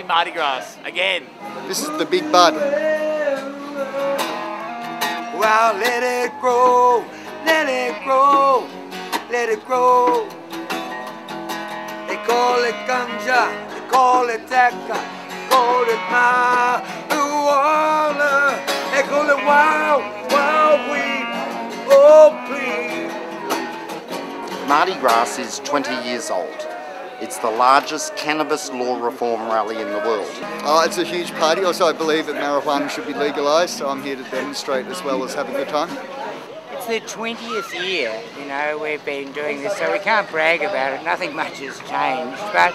Happy Mardi Gras again. This is the big bud. Well, let it grow, let it grow, let it grow. They call it ganja, they call it taka, they call it marijuana, they call it wild, wild weed, oh please. MardiGrass is 20 years old. It's the largest cannabis law reform rally in the world. It's a huge party. Also, I believe that marijuana should be legalised, so I'm here to demonstrate as well as have a good time. It's the 20th year, you know, we've been doing this, so we can't brag about it. Nothing much has changed, but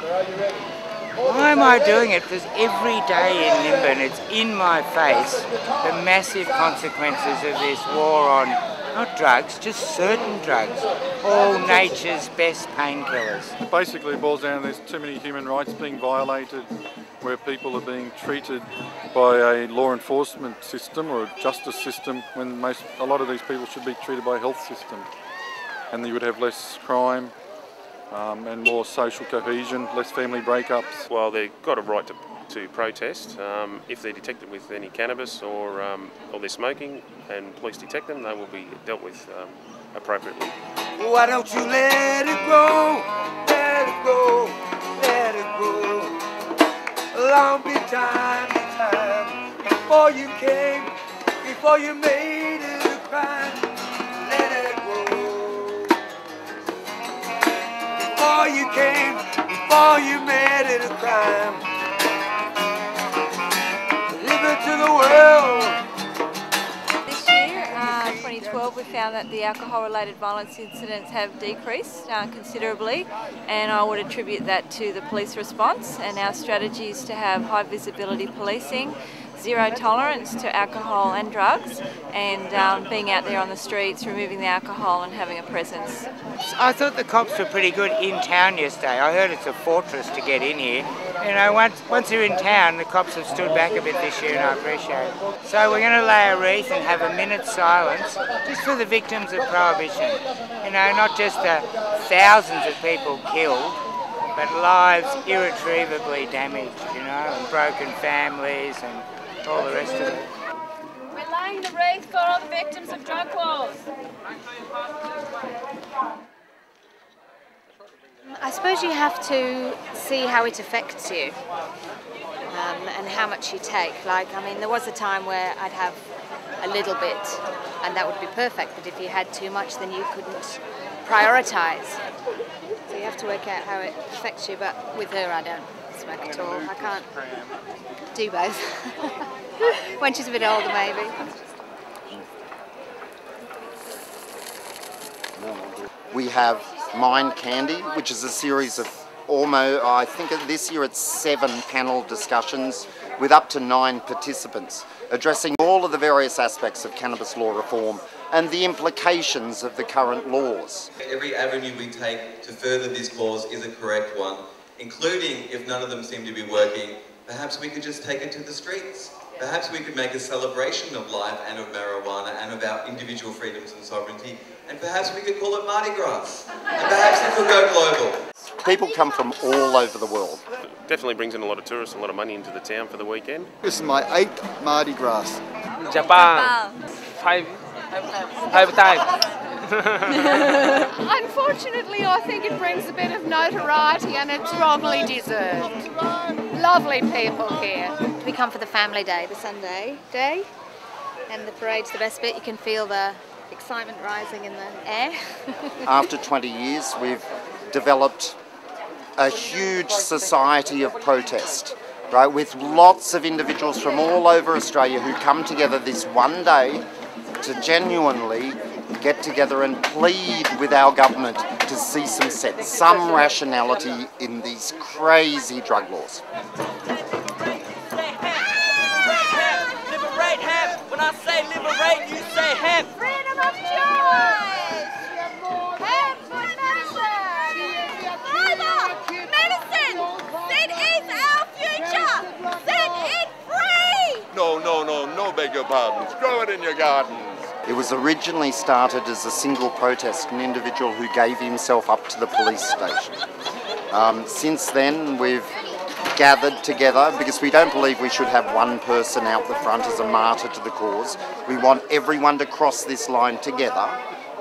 why am I doing it? Because every day in Nimbin, it's in my face, the massive consequences of this war on, not drugs, just certain drugs, all nature's best painkillers. Basically it boils down to there's too many human rights being violated, where people are being treated by a law enforcement system or a justice system when a lot of these people should be treated by a health system. And you would have less crime and more social cohesion, less family breakups. Well, they've got a right to protest. If they're detected with any cannabis or they're smoking and police detect them, they will be dealt with appropriately. Why don't you let it grow, let it grow, let it grow. Long time before you came, before you made it a crime. Let it grow. Before you came, before you made it a crime. To the world. This year, 2012, we found that the alcohol-related violence incidents have decreased considerably, and I would attribute that to the police response and our strategies to have high visibility policing, zero tolerance to alcohol and drugs, and being out there on the streets, removing the alcohol and having a presence. I thought the cops were pretty good in town yesterday. I heard it's a fortress to get in here. You know, once you're in town, the cops have stood back a bit this year, and I appreciate it. So we're going to lay a wreath and have a minute's silence just for the victims of Prohibition. You know, not just the thousands of people killed, but lives irretrievably damaged, you know, and broken families and all the rest of it. We're laying the wreath for all the victims of drug wars. I suppose you have to see how it affects you and how much you take. Like, I mean, there was a time where I'd have a little bit and that would be perfect, but if you had too much then you couldn't prioritise. So you have to work out how it affects you, but with her I don't smoke at all. I can't do both. When she's a bit older maybe. We have Mind Candy, which is a series of almost, I think this year it's 7 panel discussions with up to 9 participants, addressing all of the various aspects of cannabis law reform and the implications of the current laws. Every avenue we take to further this cause is a correct one, including if none of them seem to be working, perhaps we could just take it to the streets. Perhaps we could make a celebration of life and of marijuana and of our individual freedoms and sovereignty, and perhaps we could call it MardiGrass, and perhaps it could go global. People come from all over the world. It definitely brings in a lot of tourists, a lot of money into the town for the weekend. This is my 8th MardiGrass. Japan. Five times. Unfortunately, I think it brings a bit of notoriety and it's wrongly deserved. Lovely people here. We come for the family day, the Sunday day, and the parade's the best bit. You can feel the excitement rising in the air. After 20 years, we've developed a huge society of protest, right, with lots of individuals from all over Australia who come together this one day to genuinely get together and plead with our government to see some sense, some rationality in these crazy drug laws. Liberate hemp. When I say liberate, you say hemp. Freedom of choice! Hemp for medicine! Father! Medicine! That is our future! Set it free! No, beg your pardon. Grow it in your gardens. It was originally started as a single protest, an individual who gave himself up to the police station. Since then, we've gathered together because we don't believe we should have one person out the front as a martyr to the cause. We want everyone to cross this line together.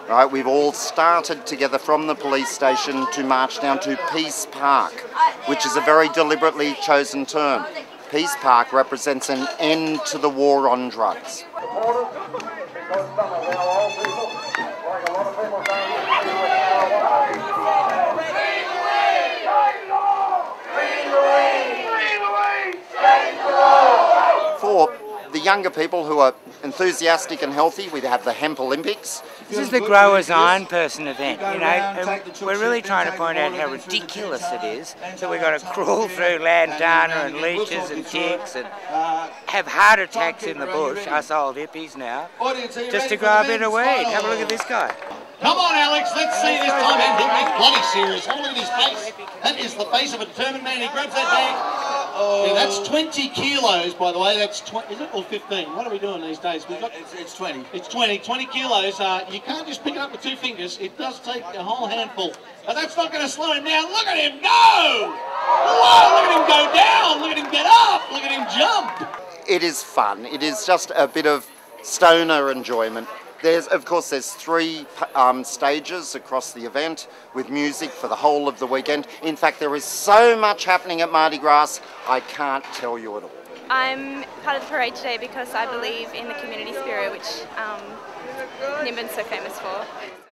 Right, we've all started together from the police station to march down to Peace Park, which is a very deliberately chosen term. Peace Park represents an end to the war on drugs. For the younger people who are enthusiastic and healthy, we have the Hemp Olympics. This is the Growers Iron Person event, you know, and we're really trying to point out how ridiculous it is. So we've got to crawl through lantana and leeches and ticks and have heart attacks in the bush, us old hippies now, just to grow a bit of weed. Have a look at this guy. Come on, Alex, let's see this time. And he'll be bloody serious. Have a look at his face. That is the face of a determined man. He grabs that bag. Yeah, that's 20 kilos, by the way. That's 20, is it, or 15? What are we doing these days? We've got, it's 20. It's 20 kilos. You can't just pick it up with 2 fingers. It does take a whole handful. But that's not going to slow him down. Look at him go! Whoa, look at him go down. Look at him get up. Look at him jump. It is fun. It is just a bit of stoner enjoyment. Of course, there's 3 stages across the event with music for the whole of the weekend. In fact, there is so much happening at MardiGrass, I can't tell you at all. I'm part of the parade today because I believe in the community spirit, which Nimbin's so famous for.